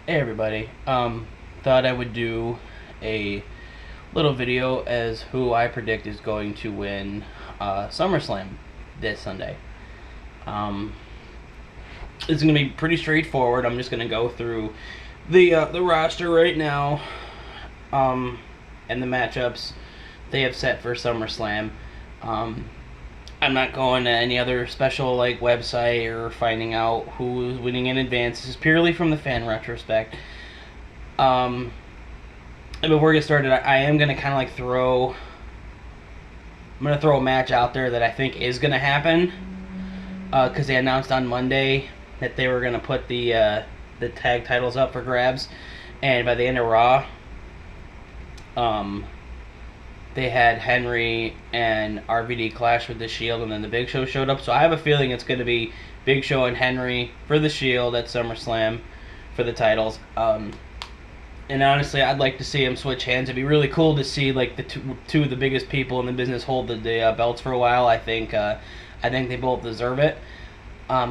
Hey everybody. Thought I would do a little video as who I predict is going to win SummerSlam this Sunday. Um, it's going to be pretty straightforward. I'm just going to go through the roster right now, and the matchups they have set for SummerSlam. Um, I'm not going to any other special website or finding out who's winning in advance. This is purely from the fan retrospect. And before we get started, I am gonna kind of throw. I'm gonna throw a match out there that I think is gonna happen, because they announced on Monday that they were gonna put the tag titles up for grabs, and by the end of Raw, they had Henry and RVD clash with the Shield, and then the Big Show showed up. So I have a feeling it's going to be Big Show and Henry for the Shield at SummerSlam for the titles. And honestly, I'd like to see them switch hands. It'd be really cool to see the two of the biggest people in the business hold the belts for a while. I think they both deserve it.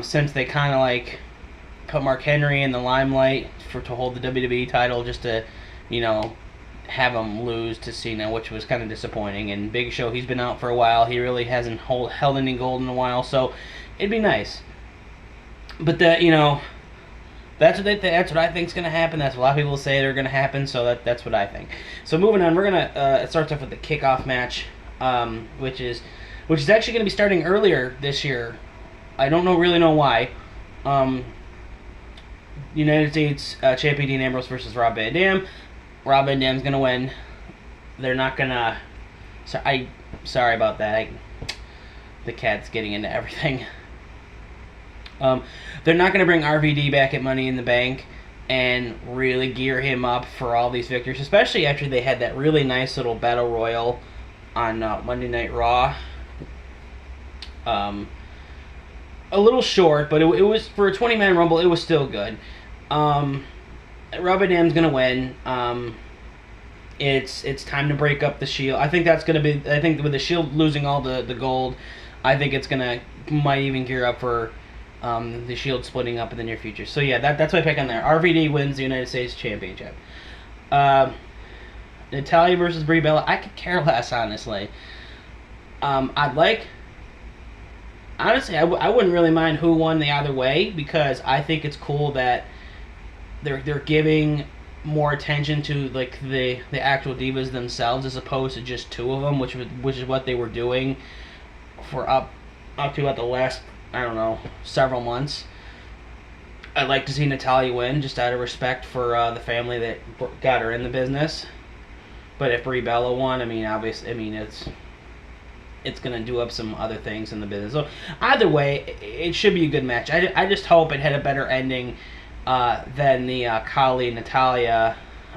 Since they kind of put Mark Henry in the limelight to hold the WWE title, just to have him lose to Cena, which was kind of disappointing. And Big Show, he's been out for a while. He really hasn't held any gold in a while, so it'd be nice. But that's what I think is going to happen. That's what a lot of people say they're going to happen, so that's what I think. So moving on, we're going to it starts off with the kickoff match, which is actually going to be starting earlier this year. I don't really know why. United States Champion Dean Ambrose versus Rob Van Dam. Rob Van Dam's gonna win. They're not gonna. Sorry about that. The cat's getting into everything. They're not gonna bring RVD back at Money in the Bank and really gear him up for all these victories, especially after they had that really nice little battle royal on Monday Night Raw. A little short, but it was for a 20-man Rumble. It was still good. Rob Van Dam's gonna win. It's time to break up the Shield. I think that's gonna be. I think with the Shield losing all the gold, I think it's might even gear up for the Shield splitting up in the near future. So yeah, that's my pick on there. RVD wins the United States Championship. Natalya versus Brie Bella. I could care less, honestly. Honestly, I wouldn't really mind who won the other way, because I think it's cool that they're giving more attention to the actual divas themselves as opposed to just two of them, which is what they were doing for up to about the last, I don't know, several months. I'd like to see Natalya win, just out of respect for the family that got her in the business. But if Brie Bella won, it's going to do up some other things in the business. So either way, it should be a good match. I just hope it had a better ending than the Khali, Natalya,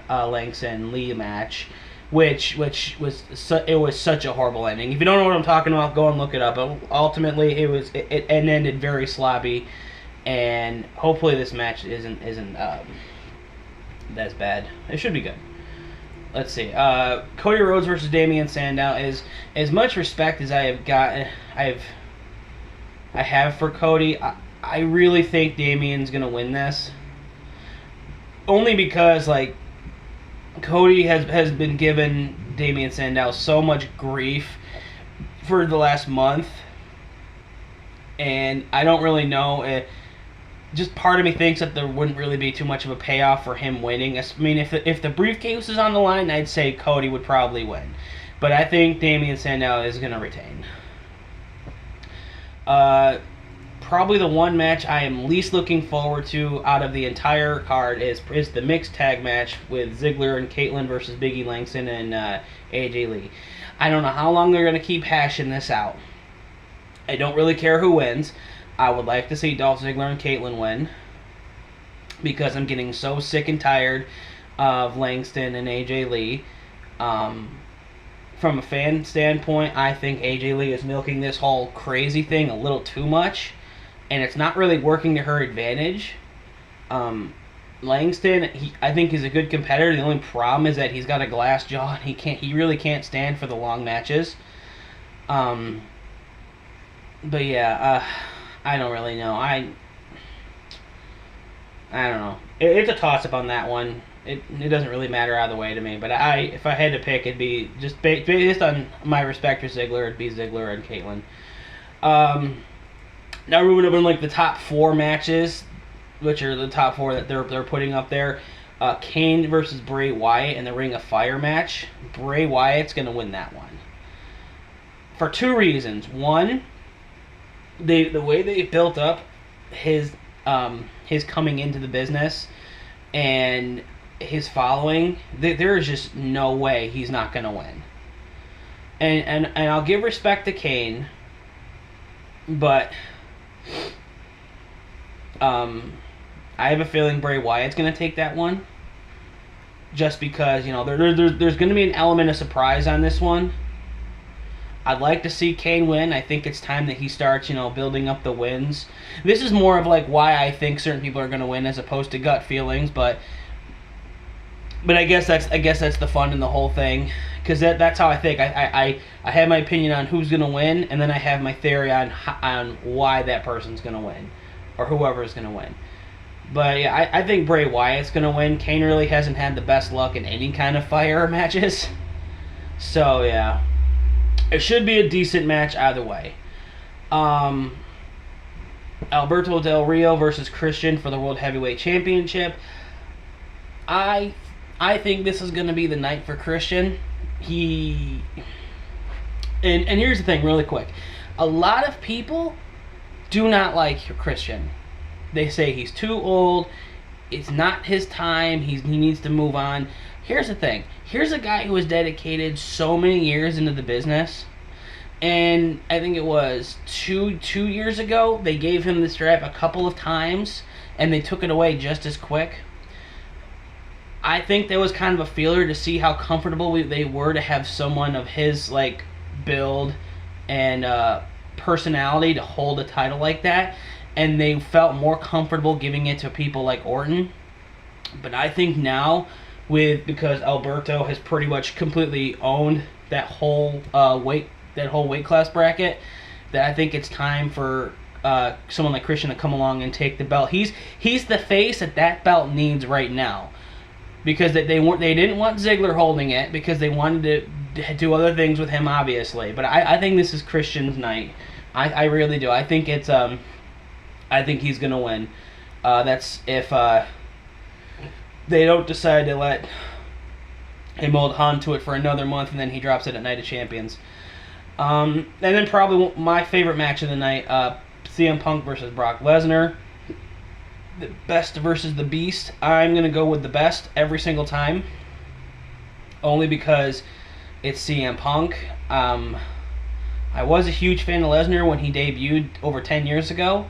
Langston, Lee match, which was such a horrible ending. If you don't know what I'm talking about, go and look it up. But ultimately, it ended very sloppy, and hopefully this match isn't as bad. It should be good. Let's see. Cody Rhodes versus Damian Sandow is as much respect as I have for Cody. I really think Damian's gonna win this, only because Cody has been giving Damian Sandow so much grief for the last month, and I don't really know. Just part of me thinks that there wouldn't really be too much of a payoff for him winning. I mean, if the briefcase is on the line, I'd say Cody would probably win, but I think Damian Sandow is gonna retain. Probably the one match I am least looking forward to out of the entire card is the mixed tag match with Ziggler and Caitlyn versus Biggie Langston and AJ Lee. I don't know how long they're going to keep hashing this out. I don't really care who wins. I would like to see Dolph Ziggler and Caitlyn win, because I'm getting so sick and tired of Langston and AJ Lee. From a fan standpoint, I think AJ Lee is milking this whole crazy thing a little too much, and it's not really working to her advantage. Langston, I think he's a good competitor. The only problem is that he's got a glass jaw, and he really can't stand for the long matches. But yeah, I don't really know. I don't know. It's a toss up on that one. It doesn't really matter either way to me. But if I had to pick, it'd be just based on my respect for Ziggler. It'd be Ziggler and Caitlyn. Now we're moving over in like the top 4 matches, which are the top 4 that they're putting up there. Kane versus Bray Wyatt in the Ring of Fire match. Bray Wyatt's gonna win that one for 2 reasons. One, the way they built up his coming into the business and his following, there is just no way he's not gonna win. And I'll give respect to Kane, but I have a feeling Bray Wyatt's gonna take that one, just because there's gonna be an element of surprise on this one. I'd like to see Kane win. I think it's time that he starts, building up the wins. This is more of like why I think certain people are going to win as opposed to gut feelings, but I guess that's the fun in the whole thing, because that's how I think. I have my opinion on who's going to win, and then I have my theory on why that person's going to win, or whoever is going to win. But yeah, I think Bray Wyatt's going to win. Kane really hasn't had the best luck in any kind of fire matches, so yeah. It should be a decent match either way. Alberto Del Rio versus Christian for the World Heavyweight Championship. I think this is going to be the night for Christian. And here's the thing, really quick. A lot of people do not like Christian. They say he's too old. It's not his time. He needs to move on. Here's the thing. Here's a guy who was dedicated so many years into the business, and I think it was two years ago, they gave him the strap a couple of times, and they took it away just as quick. I think that was kind of a feeler to see how comfortable they were to have someone of his build and personality to hold a title like that, and they felt more comfortable giving it to people like Orton. But I think now, because Alberto has pretty much completely owned that whole weight class bracket, that I think it's time for someone like Christian to come along and take the belt. He's the face that belt needs right now, because they didn't want Ziggler holding it because they wanted to do other things with him, obviously. But I think this is Christian's night. I really do. I think it's I think he's gonna win. That's if they don't decide to let him hold on to it for another month, and then he drops it at Night of Champions. And then probably my favorite match of the night, CM Punk versus Brock Lesnar. The best versus the beast. I'm going to go with the best every single time, only because it's CM Punk. I was a huge fan of Lesnar when he debuted over 10 years ago.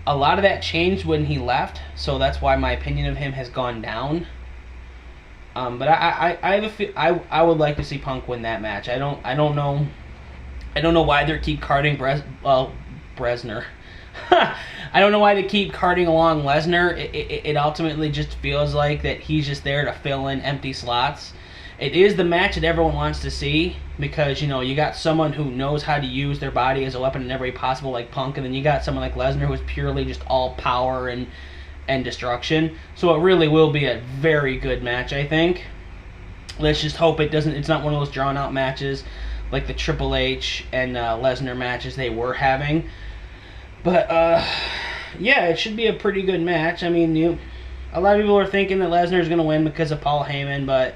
A lot of that changed when he left, so that's why my opinion of him has gone down. But I would like to see Punk win that match. I don't know why they keep carting Bresner. I don't know why they keep carting along Lesnar. It ultimately just feels like that he's just there to fill in empty slots. It is the match that everyone wants to see, because you got someone who knows how to use their body as a weapon in every way possible, like Punk, and then you got someone like Lesnar who is purely just all power and destruction. So it really will be a very good match, I think. Let's just hope it's not one of those drawn out matches like the Triple H and Lesnar matches they were having. But yeah, it should be a pretty good match. I mean, a lot of people are thinking that Lesnar's going to win because of Paul Heyman, but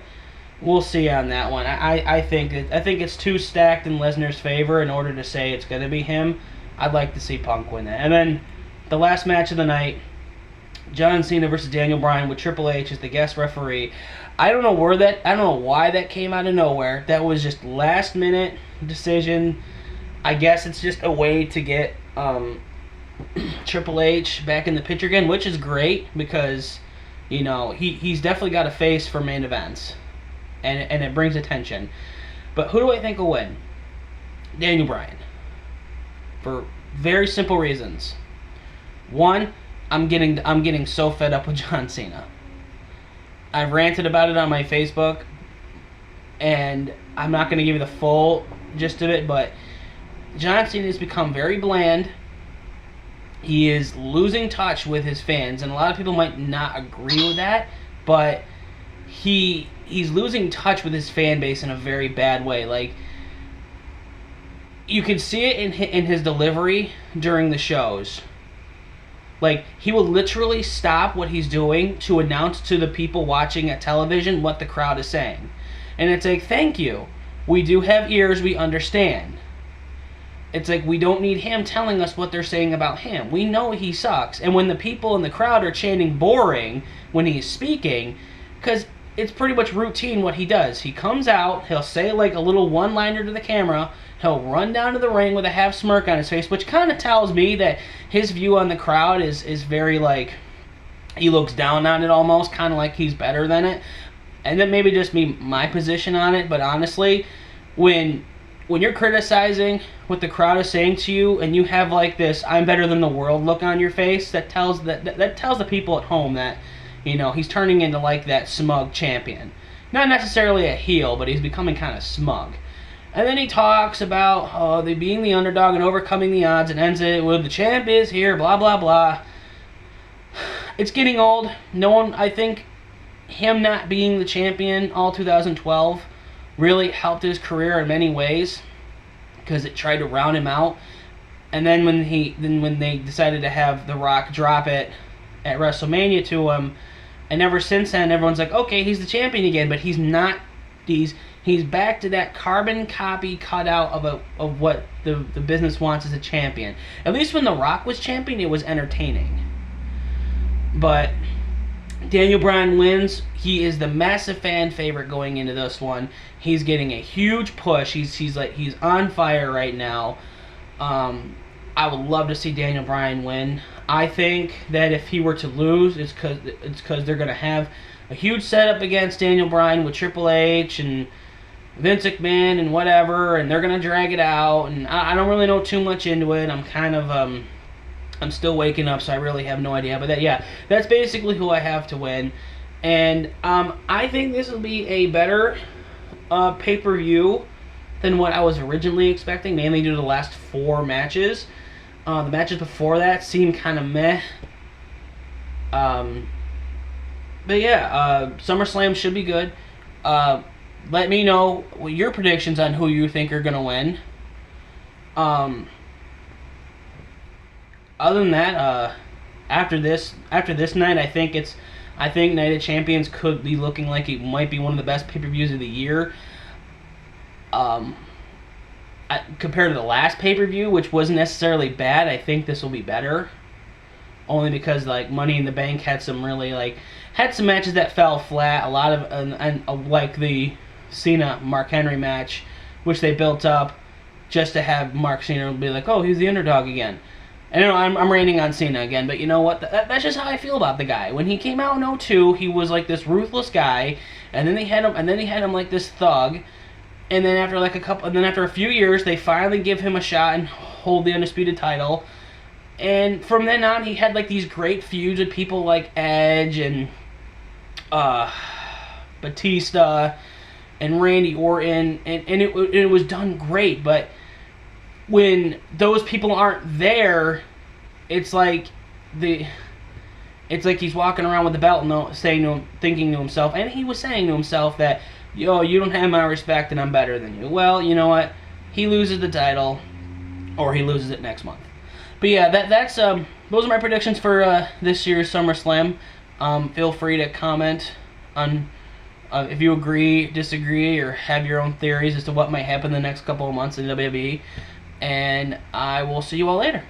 we'll see on that one. I think it's too stacked in Lesnar's favor in order to say it's going to be him. I'd like to see Punk win that. And then the last match of the night, John Cena versus Daniel Bryan with Triple H as the guest referee. I don't know why that came out of nowhere. That was just last minute decision. I guess it's just a way to get Triple H back in the picture again, which is great, because he's definitely got a face for main events, and it brings attention. But who do I think will win? Daniel Bryan, for very simple reasons. One, I'm getting so fed up with John Cena. I've ranted about it on my Facebook, and I'm not going to give you the full gist of it, but John Cena has become very bland. He is losing touch with his fans, and a lot of people might not agree with that, but he's losing touch with his fan base in a very bad way. Like, you can see it in his delivery during the shows. Like, he will literally stop what he's doing to announce to the people watching at television what the crowd is saying. And it's like, thank you. We do have ears, we understand. It's like, we don't need him telling us what they're saying about him. We know he sucks. And when the people in the crowd are chanting boring when he's speaking, because it's pretty much routine what he does. He comes out, he'll say like a little one-liner to the camera, he'll run down to the ring with a half smirk on his face, which kind of tells me that his view on the crowd is very like, he looks down on it almost, kind of like he's better than it. And that maybe just be my position on it, but honestly, when you're criticizing what the crowd is saying to you, and you have like this "I'm better than the world" look on your face, that tells the people at home that, you know, he's turning into like that smug champion. Not necessarily a heel, but he's becoming kind of smug. And then he talks about they being the underdog and overcoming the odds, and ends it with "the champ is here," blah blah blah. It's getting old. No one, I think, him not being the champion all 2012 really helped his career in many ways, because it tried to round him out. And then when they decided to have The Rock drop it at WrestleMania to him, and ever since then everyone's like, okay, he's the champion again, but he's not. He's back to that carbon copy cutout of what the business wants as a champion. At least when The Rock was champion, it was entertaining. But Daniel Bryan wins. He is the massive fan favorite going into this one. He's getting a huge push. He's on fire right now. I would love to see Daniel Bryan win. I think that if he were to lose, it's because they're going to have a huge setup against Daniel Bryan with Triple H and Vince McMahon and whatever, and they're going to drag it out. And I don't really know too much into it. I'm kind of I'm still waking up, so I really have no idea. But that's basically who I have to win. And I think this will be a better pay-per-view than what I was originally expecting, mainly due to the last 4 matches. The matches before that seemed kind of meh. But yeah, SummerSlam should be good. Let me know your predictions on who you think are going to win. Other than that, after this night, I think Night of Champions could be looking like it might be one of the best pay-per-views of the year. Compared to the last pay-per-view, which wasn't necessarily bad, I think this will be better. Only because like Money in the Bank had some matches that fell flat. A lot of like the Cena Mark Henry match, which they built up just to have Mark Cena be like, oh, he's the underdog again. And I know I'm raining on Cena again, but you know what? That's just how I feel about the guy. When he came out in 2002, he was like this ruthless guy, and then they had him like this thug. And then after a few years, they finally give him a shot and hold the undisputed title. And from then on, he had like these great feuds with people like Edge and Batista and Randy Orton, and it was done great. But when those people aren't there, it's like he's walking around with the belt and thinking to himself, and he was saying to himself that, yo, you don't have my respect and I'm better than you. Well, you know what? He loses the title, or he loses it next month. But yeah, that's those are my predictions for this year's SummerSlam. Feel free to comment on if you agree, disagree, or have your own theories as to what might happen the next couple of months in WWE. And I will see you all later.